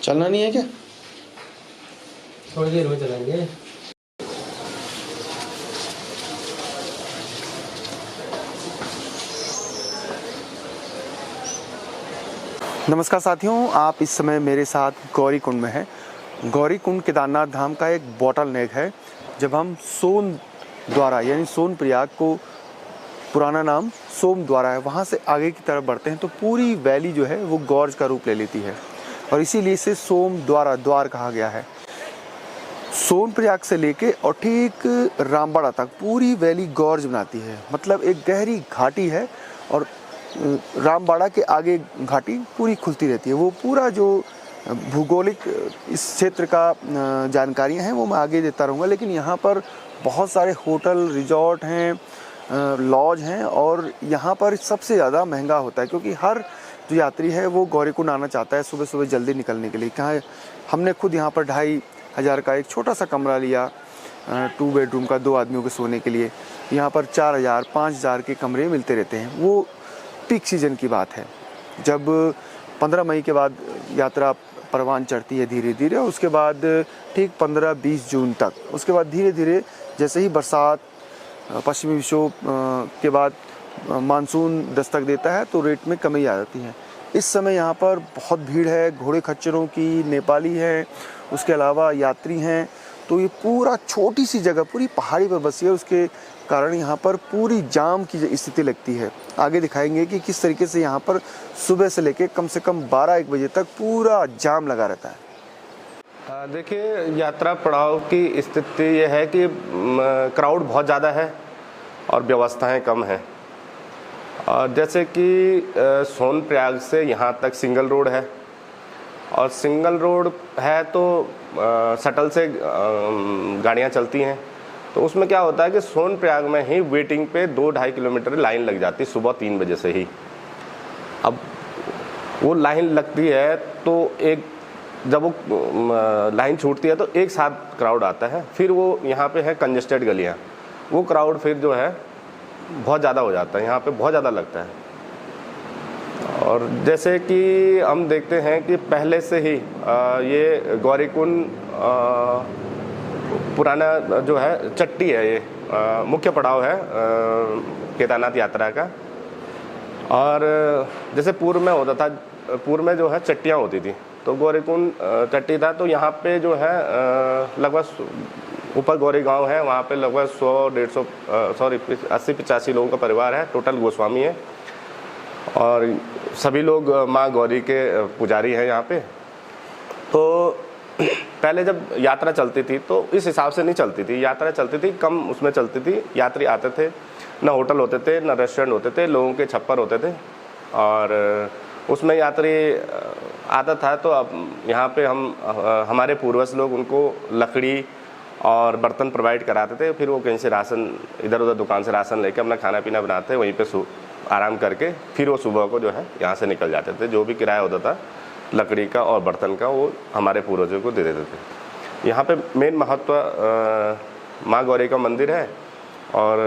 चलना नहीं है क्या? थोड़ी देर में चलेंगे। नमस्कार साथियों, आप इस समय मेरे साथ गौरी कुंड में हैं। गौरी कुंड केदारनाथ धाम का एक बॉटल नेक है। जब हम सोन द्वारा यानी सोन प्रयाग को पुराना नाम सोम द्वारा है, वहाँ से आगे की तरफ बढ़ते हैं तो पूरी वैली जो है वो गॉर्ज का रूप ले लेती है और इसीलिए इसे सोम द्वार कहा गया है। सोन प्रयाग से लेके और ठीक रामबाड़ा तक पूरी वैली गॉर्ज बनाती है, मतलब एक गहरी घाटी है और रामबाड़ा के आगे घाटी पूरी खुलती रहती है। वो पूरा जो भूगोलिक इस क्षेत्र का जानकारियाँ हैं वो मैं आगे देता रहूँगा, लेकिन यहाँ पर बहुत सारे होटल रिजॉर्ट हैं, लॉज हैं और यहाँ पर सबसे ज़्यादा महंगा होता है क्योंकि हर जो यात्री है वो गौरी कुंड आना चाहता है सुबह सुबह जल्दी निकलने के लिए। कहाँ हमने खुद यहाँ पर 2500 का एक छोटा सा कमरा लिया 2 बेडरूम का 2 आदमियों के सोने के लिए। यहाँ पर 4000 5000 के कमरे मिलते रहते हैं। वो पीक सीजन की बात है, जब 15 मई के बाद यात्रा परवान चढ़ती है धीरे धीरे और उसके बाद ठीक 15-20 जून तक। उसके बाद धीरे धीरे जैसे ही बरसात पश्चिमी विक्षोभ के बाद मानसून दस्तक देता है तो रेट में कमी आ जाती है। इस समय यहाँ पर बहुत भीड़ है, घोड़े खच्चरों की, नेपाली हैं, उसके अलावा यात्री हैं। तो ये पूरा छोटी सी जगह पूरी पहाड़ी पर बसी है, उसके कारण यहाँ पर पूरी जाम की स्थिति लगती है। आगे दिखाएंगे कि किस तरीके से यहाँ पर सुबह से लेके कम से कम 12-1 बजे तक पूरा जाम लगा रहता है। देखिए, यात्रा पड़ाव की स्थिति यह है कि क्राउड बहुत ज़्यादा है और व्यवस्थाएं कम हैं। और जैसे कि सोन प्रयाग से यहाँ तक सिंगल रोड है और सिंगल रोड है तो शटल से गाड़ियाँ चलती हैं। तो उसमें क्या होता है कि सोन प्रयाग में ही वेटिंग पे 2-2.5 किलोमीटर लाइन लग जाती है सुबह 3 बजे से ही। अब वो लाइन लगती है तो जब वो लाइन छूटती है तो एक साथ क्राउड आता है। फिर वो यहाँ पे है कंजेस्टेड गलियाँ, वो क्राउड फिर जो है बहुत ज़्यादा हो जाता है, यहाँ पे बहुत ज़्यादा लगता है। और जैसे कि हम देखते हैं कि पहले से ही ये गौरी कुंड पुराना जो है चट्टी है, ये मुख्य पड़ाव है केदारनाथ यात्रा का। और जैसे पूर्व में होता था, पूर्व में जो है चट्टियाँ होती थी तो गौरी कुंड चट्टी था। तो यहाँ पे जो है लगभग ऊपर गौरी गांव है, वहाँ पे लगभग 80-85 लोगों का परिवार है, टोटल गोस्वामी है और सभी लोग माँ गौरी के पुजारी हैं यहाँ पे। तो पहले जब यात्रा चलती थी तो इस हिसाब से नहीं चलती थी, यात्रा चलती थी कम उसमें चलती थी। यात्री आते थे, ना होटल होते थे, ना रेस्टोरेंट होते थे, लोगों के छप्पर होते थे और उसमें यात्री आता था। तो अब यहाँ पे हमारे पूर्वज लोग उनको लकड़ी और बर्तन प्रोवाइड कराते थे। फिर वो कहीं से राशन, इधर उधर दुकान से राशन लेके अपना खाना पीना बनाते, वहीं पे आराम करके फिर वो सुबह को जो है यहाँ से निकल जाते थे। जो भी किराया होता था लकड़ी का और बर्तन का वो हमारे पूर्वजों को दे देते थे। यहाँ पे मेन महत्व माँ गौरी का मंदिर है और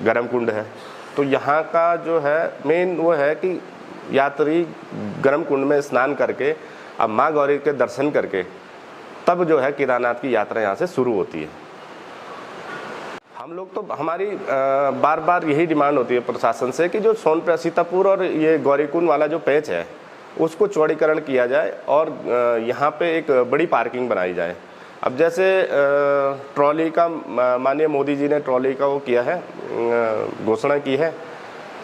गर्म कुंड है। तो यहाँ का जो है मेन वो है कि यात्री गर्म कुंड में स्नान करके अब माँ गौरी के दर्शन करके तब जो है केदारनाथ की यात्रा यहाँ से शुरू होती है। हम लोग तो हमारी बार बार यही डिमांड होती है प्रशासन से कि जो सोनप्रयाग सीतापुर और ये गौरी कुंड वाला जो पैच है उसको चौड़ीकरण किया जाए और यहाँ पे एक बड़ी पार्किंग बनाई जाए। अब जैसे ट्रॉली का माननीय मोदी जी ने ट्रॉली का वो किया है, घोषणा की है।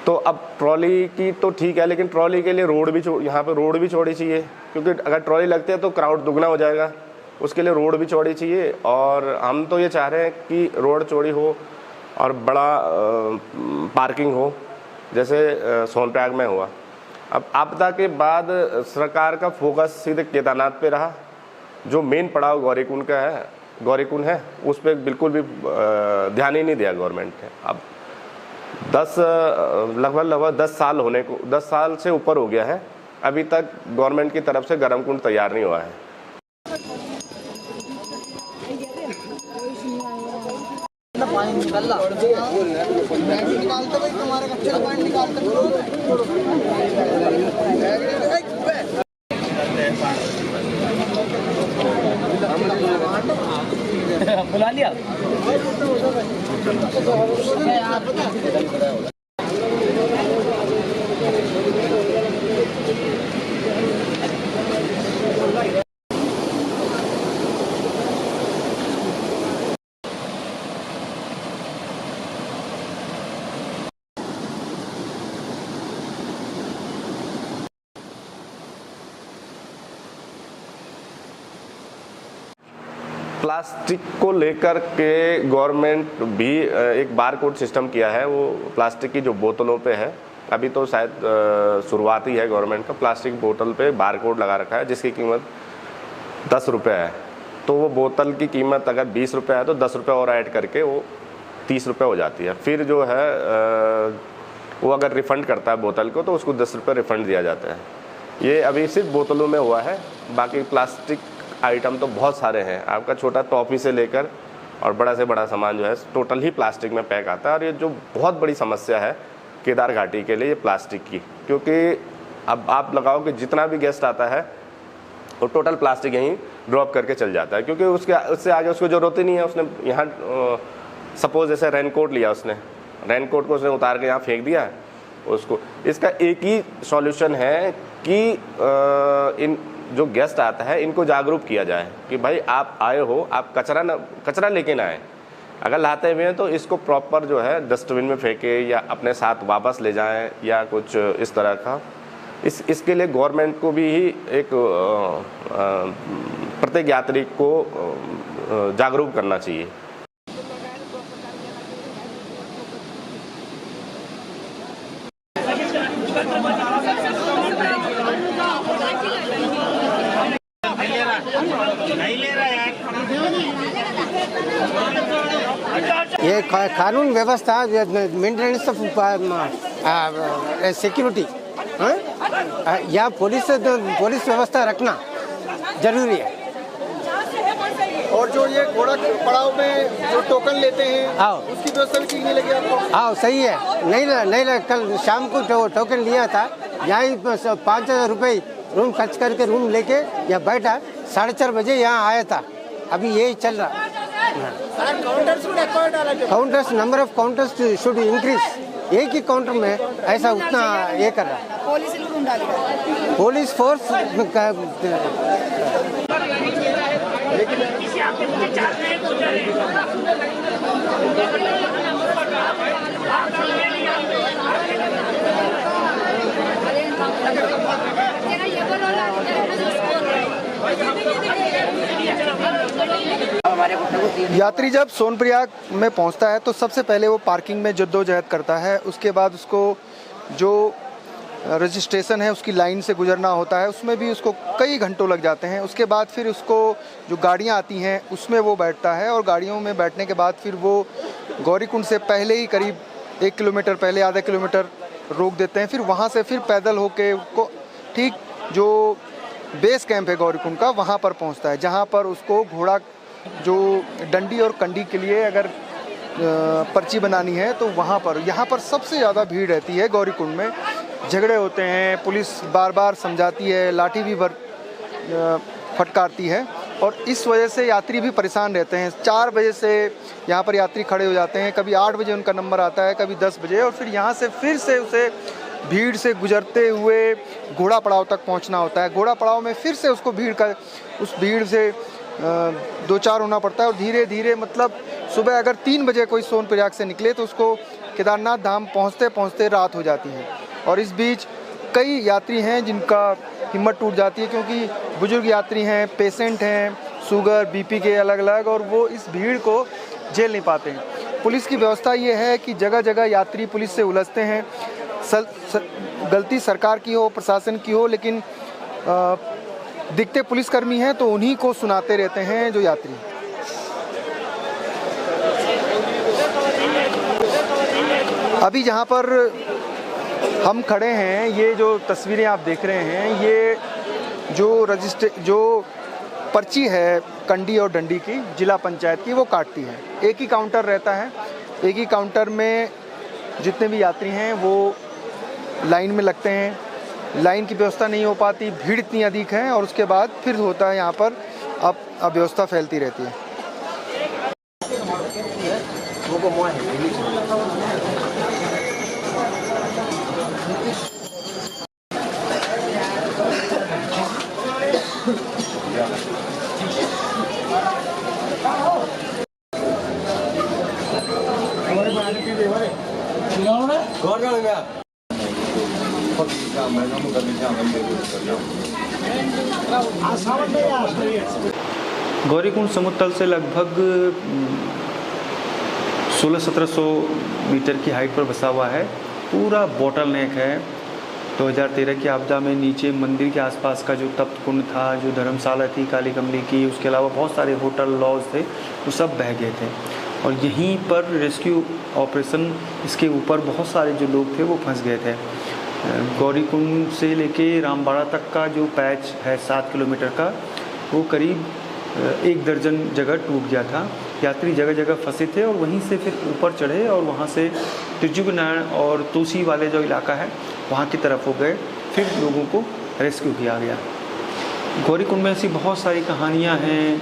तो अब ट्रॉली की तो ठीक है, लेकिन ट्रॉली के लिए रोड भी यहाँ पे रोड भी चौड़ी चाहिए, क्योंकि अगर ट्रॉली लगती है तो क्राउड दुगना हो जाएगा। उसके लिए रोड भी चौड़ी चाहिए और हम तो ये चाह रहे हैं कि रोड चौड़ी हो और बड़ा पार्किंग हो, जैसे सोनप्रयाग में हुआ। अब आपदा के बाद सरकार का फोकस सीधे केदारनाथ पे रहा। जो मेन पड़ाव गौरी कुंड है उस पर बिल्कुल भी ध्यान ही नहीं दिया गवर्नमेंट ने। अब लगभग 10 साल से ऊपर हो गया है, अभी तक गवर्नमेंट की तरफ से गर्म कुंड तैयार नहीं हुआ है। पानी निकल रहा निकालते भाई, तुम्हारे कच्चे का पानी निकालते प्लास्टिक को लेकर के गवर्नमेंट भी एक बार कोड सिस्टम किया है। वो प्लास्टिक की जो बोतलों पे है, अभी तो शायद शुरुआत ही है गवर्नमेंट का, प्लास्टिक बोतल पे बार कोड लगा रखा है जिसकी कीमत 10 रुपये है। तो वो बोतल की कीमत अगर 20 रुपये है तो 10 रुपये और ऐड करके वो 30 रुपये हो जाती है। फिर जो है वो अगर रिफ़ंड करता है बोतल को तो उसको 10 रुपये रिफ़ंड दिया जाता है। ये अभी सिर्फ बोतलों में हुआ है, बाकी प्लास्टिक आइटम तो बहुत सारे हैं। आपका छोटा टॉफ़ी से लेकर और बड़ा से बड़ा सामान जो है टोटल ही प्लास्टिक में पैक आता है। और ये जो बहुत बड़ी समस्या है केदार घाटी के लिए ये प्लास्टिक की, क्योंकि अब आप लगाओ कि जितना भी गेस्ट आता है वो टोटल प्लास्टिक यहीं ड्रॉप करके चल जाता है, क्योंकि उससे आगे उसको ज़रूरत ही नहीं है। उसने यहाँ सपोज जैसे रेनकोट लिया, उसने रेनकोट को उसने उतार के यहाँ फेंक दिया उसको। इसका एक ही सॉल्यूशन है कि इन जो गेस्ट आता है इनको जागरूक किया जाए कि भाई आप आए हो, आप कचरा लेके ना आए। अगर लाते हुए हैं तो इसको प्रॉपर जो है डस्टबिन में फेंके या अपने साथ वापस ले जाएं या कुछ इस तरह का। इसके लिए गवर्नमेंट को भी ही एक प्रत्येक यात्री को जागरूक करना चाहिए। ये कानून व्यवस्था मेंटेनेंस ऑफ सिक्योरिटी या पुलिस व्यवस्था रखना जरूरी है। और जो ये घोड़ा पड़ाव में जो टोकन लेते हैं आओ उसकी व्यवस्था भी ठीक नहीं लगी आपको? हाँ सही है। नहीं कल शाम को टोकन लिया था, यहाँ 5,000 रुपये रूम खर्च करके रूम लेके या बैठा, 4:30 बजे यहाँ आया था। अभी यही चल रहा। Counters number of counters should increase. एक ही काउंटर में ऐसा उतना ये कर रहा है पुलिस फोर्स। यात्री जब सोनप्रयाग में पहुंचता है तो सबसे पहले वो पार्किंग में जद्दोजहद करता है। उसके बाद उसको जो रजिस्ट्रेशन है उसकी लाइन से गुजरना होता है, उसमें भी उसको कई घंटों लग जाते हैं। उसके बाद फिर उसको जो गाड़ियां आती हैं उसमें वो बैठता है, और गाड़ियों में बैठने के बाद फिर वो गौरीकुंड से पहले ही करीब 1 किलोमीटर पहले, आधा किलोमीटर रोक देते हैं। फिर वहाँ से फिर पैदल होके उसको ठीक जो बेस कैंप है गौरीकुंड का वहाँ पर पहुँचता है, जहाँ पर उसको घोड़ा जो डंडी और कंडी के लिए अगर पर्ची बनानी है तो वहाँ पर, यहाँ पर सबसे ज़्यादा भीड़ रहती है गौरीकुंड में। झगड़े होते हैं, पुलिस बार बार समझाती है, लाठी भी फटकारती है, और इस वजह से यात्री भी परेशान रहते हैं। 4 बजे से यहाँ पर यात्री खड़े हो जाते हैं, कभी 8 बजे उनका नंबर आता है, कभी 10 बजे, और फिर यहाँ से फिर से उसे भीड़ से गुजरते हुए घोड़ा पड़ाव तक पहुँचना होता है। घोड़ा पड़ाव में फिर से उसको उस भीड़ से 2-4 होना पड़ता है, और धीरे धीरे मतलब सुबह अगर 3 बजे कोई सोनप्रयाग से निकले तो उसको केदारनाथ धाम पहुँचते पहुँचते रात हो जाती है। और इस बीच कई यात्री हैं जिनका हिम्मत टूट जाती है, क्योंकि बुजुर्ग यात्री हैं, पेशेंट हैं, शुगर बीपी के अलग अलग, और वो इस भीड़ को झेल नहीं पाते हैं। पुलिस की व्यवस्था ये है कि जगह जगह यात्री पुलिस से उलझते हैं। गलती सरकार की हो, प्रशासन की हो, लेकिन दिखते पुलिसकर्मी हैं तो उन्हीं को सुनाते रहते हैं जो यात्री। अभी जहाँ पर हम खड़े हैं, ये जो तस्वीरें आप देख रहे हैं, ये जो पर्ची है कंडी और डंडी की जिला पंचायत की, वो काटती है। एक ही काउंटर रहता है, एक ही काउंटर में जितने भी यात्री हैं वो लाइन में लगते हैं। लाइन की व्यवस्था नहीं हो पाती, भीड़ इतनी अधिक है, और उसके बाद फिर होता है यहाँ पर अब अव्यवस्था फैलती रहती है। गौरीकुंड समुद्र तल से लगभग 1600-1700 मीटर की हाइट पर बसा हुआ है। पूरा बॉटल नेक है। 2013 की आपदा में नीचे मंदिर के आसपास का जो तप्त कुंड था, जो धर्मशाला थी काली कमली की, उसके अलावा बहुत सारे होटल लॉज थे, वो सब बह गए थे। और यहीं पर रेस्क्यू ऑपरेशन, इसके ऊपर बहुत सारे जो लोग थे वो फंस गए थे। गौरीकुंड से लेके रामबाड़ा तक का जो पैच है 7 किलोमीटर का, वो करीब 1 दर्जन जगह टूट गया था। यात्री जगह जगह फंसे थे और वहीं से फिर ऊपर चढ़े और वहाँ से त्रिजुगनारायण और तोसी वाले जो इलाका है वहाँ की तरफ हो गए। फिर लोगों को रेस्क्यू किया गया। गौरीकुंड में ऐसी बहुत सारी कहानियाँ हैं।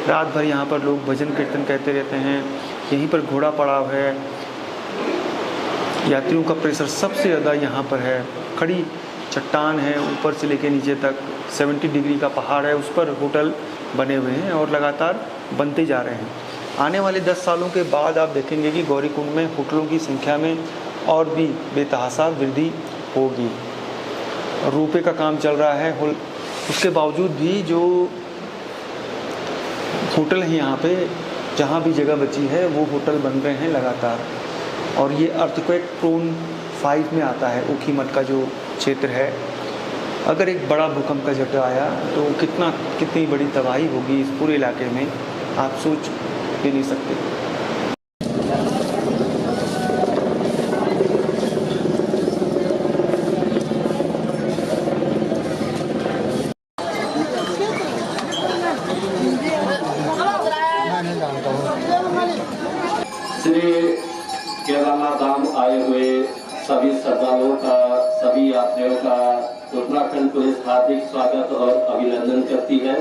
रात भर यहाँ पर लोग भजन कीर्तन कहते रहते हैं। यहीं पर घोड़ा पड़ाव है। यात्रियों का प्रेशर सबसे ज़्यादा यहाँ पर है। खड़ी चट्टान है, ऊपर से लेके नीचे तक 70 डिग्री का पहाड़ है, उस पर होटल बने हुए हैं और लगातार बनते जा रहे हैं। आने वाले 10 सालों के बाद आप देखेंगे कि गौरीकुंड में होटलों की संख्या में और भी बेतहासा वृद्धि होगी। रोपवे का काम चल रहा है, उसके बावजूद भी जो होटल है यहाँ पे, जहाँ भी जगह बची है वो होटल बन रहे हैं लगातार। और ये अर्थक्वेक प्रोन 5 में आता है, ऊखीमठ का जो क्षेत्र है। अगर एक बड़ा भूकंप का झटका आया तो कितनी बड़ी तबाही होगी इस पूरे इलाके में, आप सोच भी नहीं सकते। श्री केदारनाथ धाम आए हुए सभी श्रद्धालुओं का, सभी यात्रियों का उत्तराखंड पुलिस हार्दिक स्वागत और अभिनंदन करती है।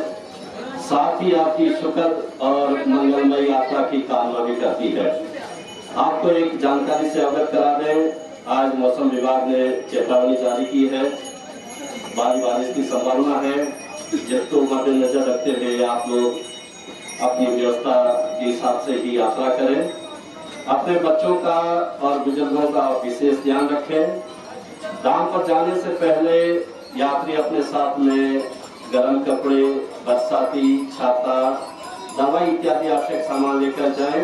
साथ ही आपकी सुखद और मंगलमय यात्रा की कामना भी करती है। आपको एक जानकारी से अवगत करा दें, आज मौसम विभाग ने चेतावनी जारी की है। भारी बारिश की संभावना है, जिसको मद्देनजर रखते हुए आप लोग अपनी व्यवस्था के हिसाब से ही यात्रा करें। अपने बच्चों का और बुजुर्गों का विशेष ध्यान रखें। धाम पर जाने से पहले यात्री अपने साथ में गर्म कपड़े, बरसाती छाता, दवाई इत्यादि आवश्यक सामान लेकर जाएं।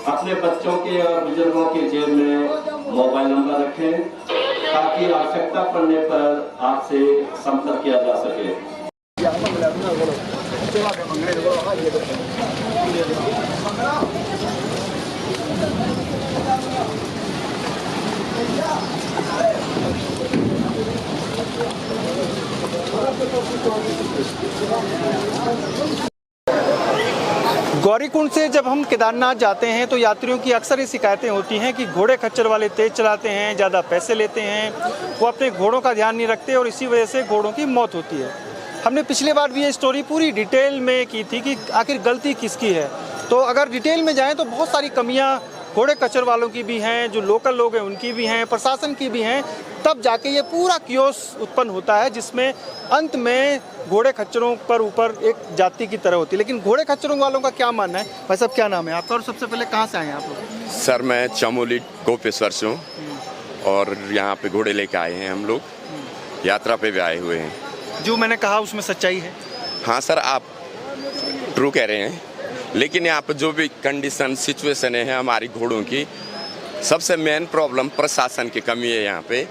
अपने बच्चों के और बुजुर्गों के जेब में मोबाइल नंबर रखें ताकि आवश्यकता पड़ने पर आपसे संपर्क किया जा सके। गौरीकुंड से जब हम केदारनाथ जाते हैं तो यात्रियों की अक्सर ये शिकायतें होती हैं कि घोड़े खच्चर वाले तेज चलाते हैं, ज़्यादा पैसे लेते हैं, वो अपने घोड़ों का ध्यान नहीं रखते और इसी वजह से घोड़ों की मौत होती है। हमने पिछले बार भी ये स्टोरी पूरी डिटेल में की थी कि आखिर गलती किसकी है। तो अगर डिटेल में जाएँ तो बहुत सारी कमियाँ घोड़े खच्चर वालों की भी हैं, जो लोकल लोग हैं उनकी भी हैं, प्रशासन की भी हैं। तब जाके ये पूरा कियोस उत्पन्न होता है जिसमें अंत में घोड़े खच्चरों पर ऊपर एक जाति की तरह होती है। लेकिन घोड़े खच्चरों वालों का क्या मानना है? भाई साहब क्या नाम है आपका और सबसे पहले कहाँ से आए हैं आप लोग? सर मैं चमोली गोपेश्वर से हूँ और यहाँ पे घोड़े लेके आए हैं। हम लोग यात्रा पे भी आए हुए हैं। जो मैंने कहा उसमें सच्चाई है? हाँ सर, आप ट्रू कह रहे हैं, लेकिन यहाँ पे जो भी कंडीशन सिचुएशन है हमारी घोड़ों की, सबसे मेन प्रॉब्लम प्रशासन की कमी है यहाँ पे।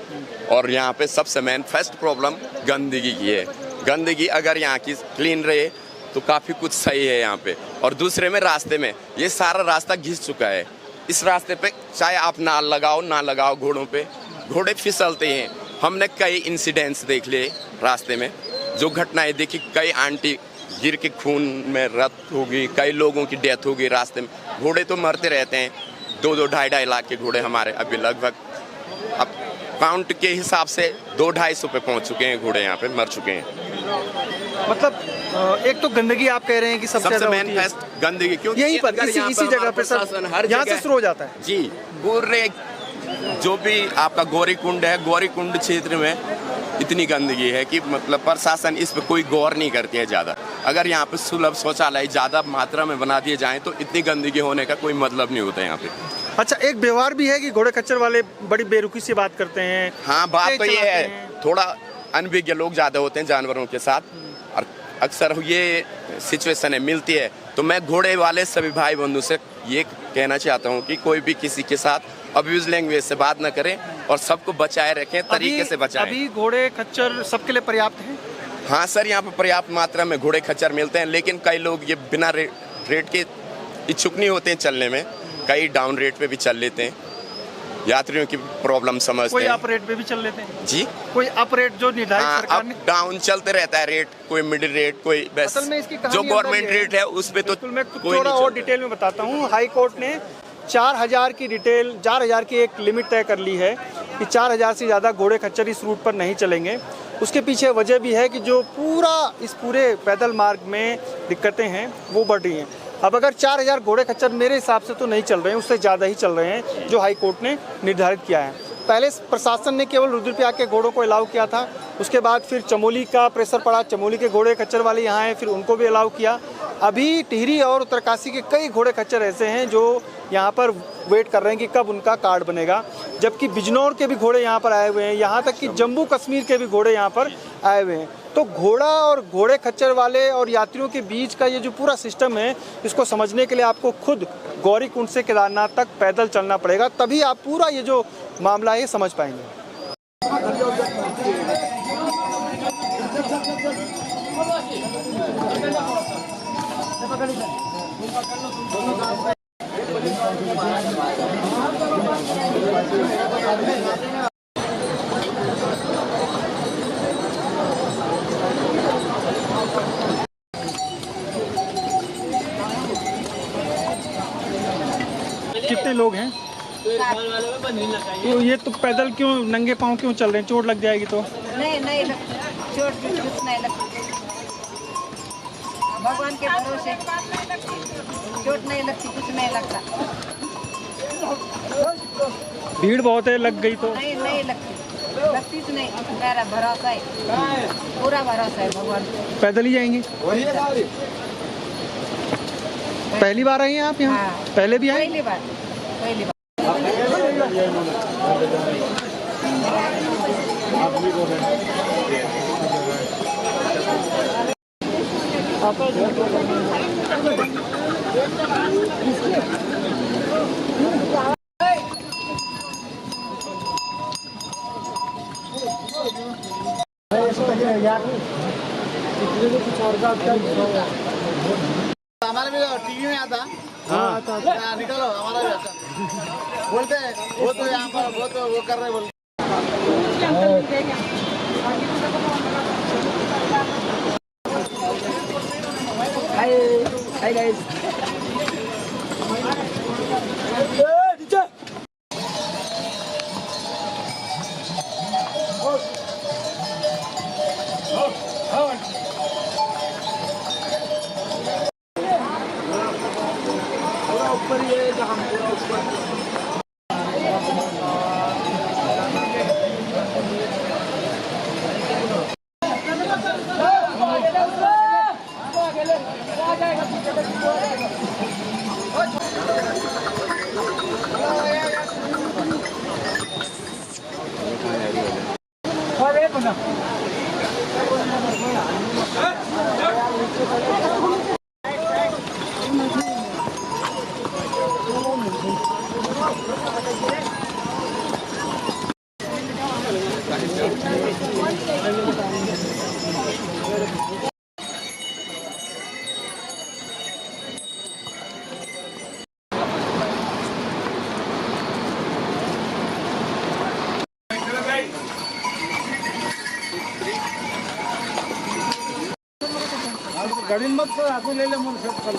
और यहाँ पे सबसे मेन फर्स्ट प्रॉब्लम गंदगी की है। गंदगी अगर यहाँ की क्लीन रहे तो काफ़ी कुछ सही है यहाँ पे। और दूसरे में रास्ते में ये सारा रास्ता घिस चुका है। इस रास्ते पे चाहे आप ना लगाओ घोड़ों पे, घोड़े फिसलते हैं। हमने कई इंसिडेंट्स देख लिए रास्ते में, जो घटनाएं देखी, कई आंटी गिर के खून में रत होगी, कई लोगों की डेथ होगी रास्ते में। घोड़े तो मरते रहते हैं। 2-2, 2.5 लाख के घोड़े हमारे अभी लगभग, अब काउंट के हिसाब से 200-250 पे पहुंच चुके हैं घोड़े, यहाँ पे मर चुके हैं। मतलब एक तो गंदगी आप कह रहे हैं कि सबसे सबसे ज्यादा मेन होती है। फेस्ट गंदगी, क्योंकि यहीं पर अगर यहाँ इसी पर जगह हमारा पे सब प्रशासन हर यहाँ से जगह- शुरू हो जाता है। जी, पूरे जो भी आपका गौरी कुंड है, गौरी कुंड क्षेत्र में इतनी गंदगी है कि मतलब प्रशासन इस पे कोई गौर नहीं करती है ज़्यादा। अगर यहाँ पे सुलभ शौचालय ज़्यादा मात्रा में बना दिए जाएं तो इतनी गंदगी होने का कोई मतलब नहीं होता यहाँ पे। अच्छा, एक व्यवहार भी है कि घोड़े खच्चर वाले बड़ी बेरुखी से बात करते हैं। हाँ, बात तेज तो ये चलाते है, हैं। थोड़ा अनभिज्ञ लोग ज़्यादा होते हैं जानवरों के साथ, और अक्सर ये सिचुएशन है मिलती है। तो मैं घोड़े वाले सभी भाई बंधु से ये कहना चाहता हूँ कि कोई भी किसी के साथ अब्यूज लैंग्वेज से बात ना करें और सबको बचाए रखें, तरीके से बचाएं। अभी घोड़े खच्चर सबके लिए पर्याप्त हैं। हाँ सर, यहाँ पे पर्याप्त मात्रा में घोड़े खच्चर मिलते हैं, लेकिन कई लोग ये बिना रेट के इच्छुक नहीं होते हैं चलने में, कई डाउन रेट पे भी चल लेते हैं, यात्रियों की प्रॉब्लम समझते कोई हैं। अप रेट पे भी चल लेते हैं जी, कोई अप रेट जो निर्धारित हाँ, सरकार अप ने। डाउन चलते रहता है रेट, कोई मिडिल रेट, कोई बेस्ट। असल में इसकी कहानी जो अंदर गवर्नमेंट ये है। रेट है उस पे तो बिल्कुल, मैं कुछ कोई थोड़ा नहीं और चलता। डिटेल में बताता हूँ। हाई कोर्ट ने 4000 की डिटेल, 4000 की एक लिमिट तय कर ली है कि 4000 से ज़्यादा घोड़े खच्चर इस रूट पर नहीं चलेंगे। उसके पीछे वजह भी है कि जो इस पूरे पैदल मार्ग में दिक्कतें हैं वो बढ़ रही हैं। अब अगर 4000 घोड़े खच्चर मेरे हिसाब से तो नहीं चल रहे हैं, उससे ज़्यादा ही चल रहे हैं जो हाई कोर्ट ने निर्धारित किया है। पहले प्रशासन ने केवल रुद्रप्रयाग के घोड़ों को अलाउ किया था, उसके बाद फिर चमोली का प्रेशर पड़ा, चमोली के घोड़े खच्चर वाले यहाँ हैं, फिर उनको भी अलाउ किया। अभी टिहरी और उत्तरकाशी के कई घोड़े खच्चर ऐसे हैं जो यहाँ पर वेट कर रहे हैं कि कब उनका कार्ड बनेगा, जबकि बिजनौर के भी घोड़े यहाँ पर आए हुए हैं, यहाँ तक कि जम्मू कश्मीर के भी घोड़े यहाँ पर आए हुए हैं। तो घोड़ा और घोड़े खच्चर वाले और यात्रियों के बीच का ये जो पूरा सिस्टम है, इसको समझने के लिए आपको खुद गौरी कुंड से केदारनाथ तक पैदल चलना पड़ेगा, तभी आप पूरा ये जो मामला है ये समझ पाएंगे। कितने लोग हैं? तो ये तो पैदल क्यों, नंगे पाँव क्यों चल रहे हैं? चोट लग जाएगी तो। नहीं चोट कुछ नहीं लगती, भगवान के भरोसे चोट नहीं लगती, कुछ नहीं लगता। भीड़ बहुत है, लग गई तो। नहीं लगती तो नहीं, मेरा भरोसा है, पूरा भरोसा है भगवान पे। पैदल ही जाएंगे? पहली बार आए हैं आप यहाँ? हाँ। पहले भी आए? पहली बार। हमारे भी टीवी में आता। हाँ, निकलो हमारा भी आता। बोलते हैं वो तो यहाँ पर वो तो वो कर रहे बोलते। Hi guys. गाड़ी मत कर, आपको ले ले मुझे सब कर।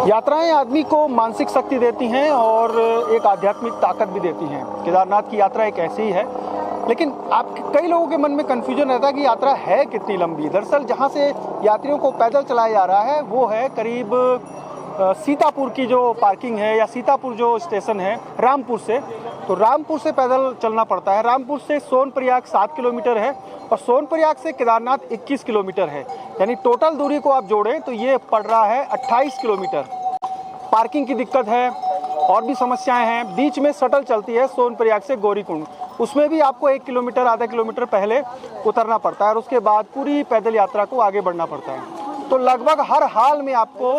यात्राएं आदमी को मानसिक शक्ति देती हैं और एक आध्यात्मिक ताकत भी देती हैं। केदारनाथ की यात्रा एक ऐसी ही है, लेकिन आप कई लोगों के मन में कन्फ्यूजन रहता है कि यात्रा है कितनी लंबी। दरअसल जहां से यात्रियों को पैदल चलाया जा रहा है वो है करीब सीतापुर की जो पार्किंग है या सीतापुर जो स्टेशन है रामपुर से, तो रामपुर से पैदल चलना पड़ता है। रामपुर से सोनप्रयाग 7 किलोमीटर है और सोनप्रयाग से केदारनाथ 21 किलोमीटर है, यानी टोटल दूरी को आप जोड़ें तो ये पड़ रहा है 28 किलोमीटर। पार्किंग की दिक्कत है और भी समस्याएं हैं। बीच में शटल चलती है सोनप्रयाग से गौरीकुंड, उसमें भी आपको 1 किलोमीटर आधा किलोमीटर पहले उतरना पड़ता है और उसके बाद पूरी पैदल यात्रा को आगे बढ़ना पड़ता है। तो लगभग हर हाल में आपको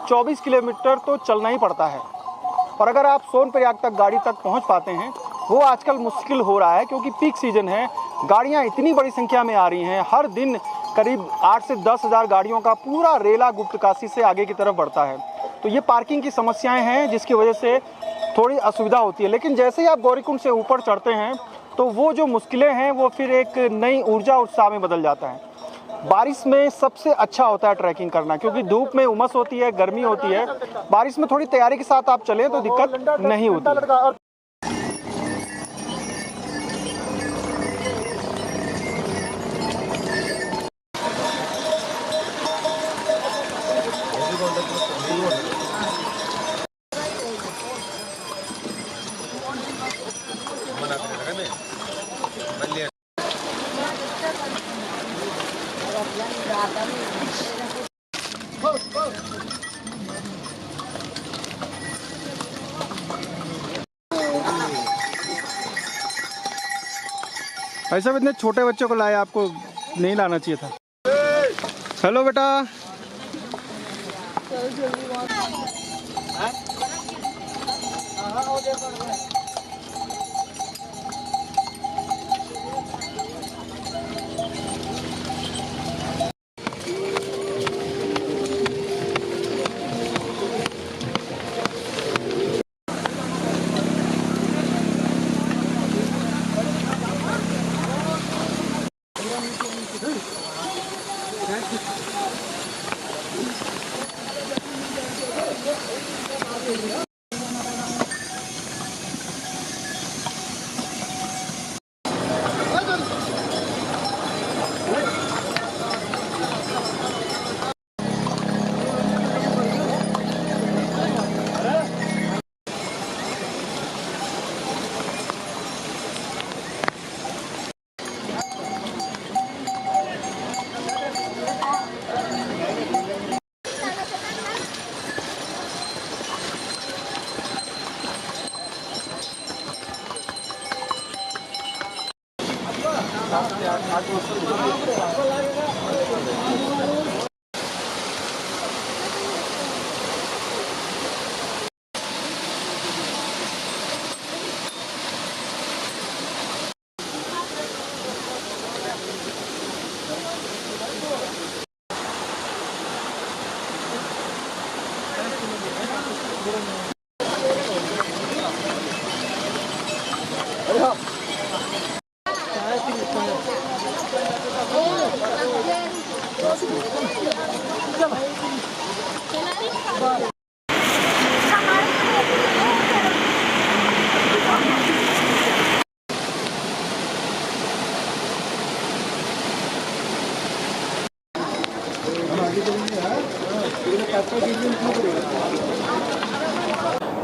24 किलोमीटर तो चलना ही पड़ता है। और अगर आप सोनप्रयाग तक गाड़ी तक पहुंच पाते हैं वो आजकल मुश्किल हो रहा है, क्योंकि पीक सीजन है, गाड़ियां इतनी बड़ी संख्या में आ रही हैं। हर दिन करीब 8 से 10 हज़ार गाड़ियों का पूरा रेला गुप्तकाशी से आगे की तरफ बढ़ता है। तो ये पार्किंग की समस्याएं हैं जिसकी वजह से थोड़ी असुविधा होती है। लेकिन जैसे ही आप गौरीकुंड से ऊपर चढ़ते हैं तो वो जो मुश्किलें हैं वो फिर एक नई ऊर्जा उत्साह में बदल जाता है। बारिश में सबसे अच्छा होता है ट्रैकिंग करना, क्योंकि धूप में उमस होती है, गर्मी होती है। बारिश में थोड़ी तैयारी के साथ आप चलें तो दिक्कत नहीं होती। ऐसा इतने छोटे बच्चों को लाया, आपको नहीं लाना चाहिए था। हेलो बेटा,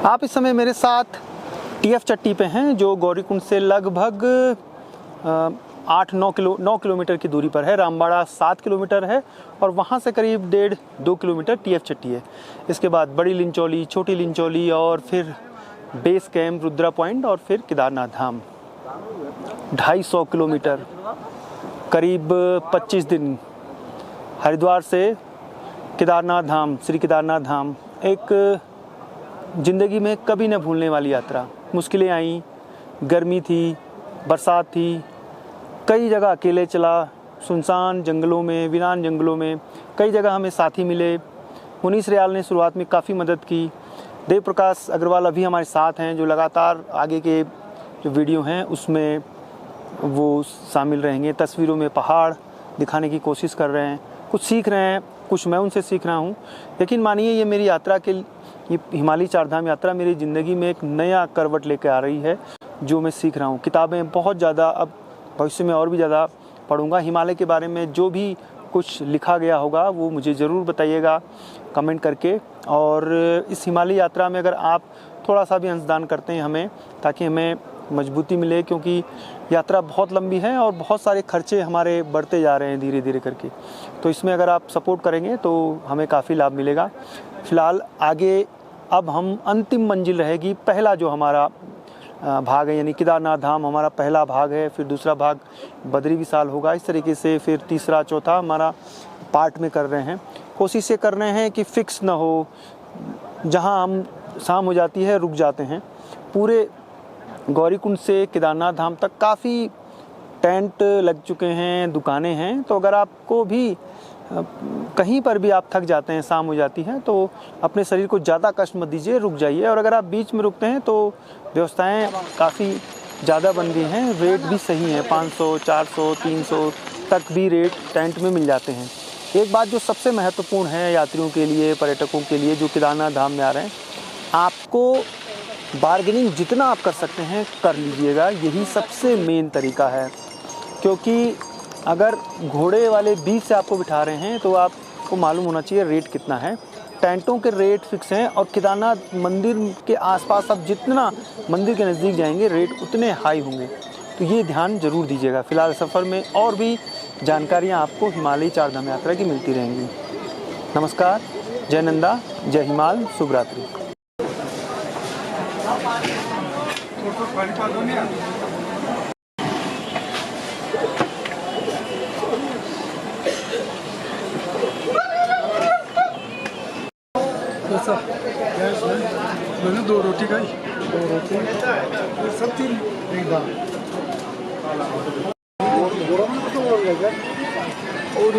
आप इस समय मेरे साथ टीएफ चट्टी पे हैं, जो गौरीकुंड से लगभग 9 किलोमीटर की दूरी पर है। रामबाड़ा 7 किलोमीटर है और वहाँ से करीब 1.5-2 किलोमीटर टीएफ चट्टी है। इसके बाद बड़ी लिंचौली, छोटी लिंचौली और फिर बेस कैंप रुद्रा पॉइंट और फिर केदारनाथ धाम। 250 किलोमीटर, करीब 25 दिन। हरिद्वार से केदारनाथ धाम, श्री केदारनाथ धाम, एक ज़िंदगी में कभी न भूलने वाली यात्रा। मुश्किलें आईं, गर्मी थी, बरसात थी, कई जगह अकेले चला, सुनसान जंगलों में, वीरान जंगलों में। कई जगह हमें साथी मिले। मुनीस रियाल ने शुरुआत में काफ़ी मदद की। देव प्रकाश अग्रवाल अभी हमारे साथ हैं, जो लगातार आगे के जो वीडियो हैं उसमें वो शामिल रहेंगे। तस्वीरों में पहाड़, दिखाने की कोशिश कर रहे हैं, कुछ सीख रहे हैं, कुछ मैं उनसे सीख रहा हूँ। लेकिन मानिए ये मेरी यात्रा ये हिमालय चारधाम यात्रा मेरी ज़िंदगी में एक नया करवट लेकर आ रही है, जो मैं सीख रहा हूँ। किताबें बहुत ज़्यादा, अब भविष्य में और भी ज़्यादा पढ़ूंगा। हिमालय के बारे में जो भी कुछ लिखा गया होगा वो मुझे ज़रूर बताइएगा कमेंट करके। और इस हिमालय यात्रा में अगर आप थोड़ा सा भी अंशदान करते हैं हमें, ताकि हमें मजबूती मिले, क्योंकि यात्रा बहुत लंबी है और बहुत सारे खर्चे हमारे बढ़ते जा रहे हैं धीरे धीरे करके। तो इसमें अगर आप सपोर्ट करेंगे तो हमें काफ़ी लाभ मिलेगा। फ़िलहाल आगे अब हम अंतिम मंजिल रहेगी, पहला जो हमारा भाग है, यानी केदारनाथ धाम हमारा पहला भाग है, फिर दूसरा भाग बद्री विशाल होगा, इस तरीके से फिर तीसरा चौथा हमारा पार्ट में कर रहे हैं। कोशिश ये कर रहे हैं कि फिक्स ना हो, जहां हम शाम हो जाती है रुक जाते हैं। पूरे गौरीकुंड से केदारनाथ धाम तक काफ़ी टेंट लग चुके हैं, दुकानें हैं। तो अगर आपको भी कहीं पर भी आप थक जाते हैं, शाम हो जाती है, तो अपने शरीर को ज़्यादा कष्ट मत दीजिए, रुक जाइए। और अगर आप बीच में रुकते हैं तो व्यवस्थाएं काफ़ी ज़्यादा बन गई हैं, रेट भी सही हैं, 500, 400, 300 तक भी रेट टेंट में मिल जाते हैं। एक बात जो सबसे महत्वपूर्ण है यात्रियों के लिए, पर्यटकों के लिए जो केदारनाथ धाम में आ रहे हैं, आपको बार्गेनिंग जितना आप कर सकते हैं कर लीजिएगा, यही सबसे मेन तरीका है। क्योंकि अगर घोड़े वाले बीच से आपको बिठा रहे हैं तो आपको मालूम होना चाहिए रेट कितना है। टेंटों के रेट फिक्स हैं और केदारनाथ मंदिर के आसपास आप जितना मंदिर के नज़दीक जाएंगे रेट उतने हाई होंगे, तो ये ध्यान ज़रूर दीजिएगा। फ़िलहाल सफ़र में और भी जानकारियाँ आपको हिमालय चारधाम यात्रा की मिलती रहेंगी। नमस्कार, जय नंदा, जय हिमाल, शुभ रात्रि। मैंने 2 रोटी खाई, 2 रोटी सब्जी एक दाल। और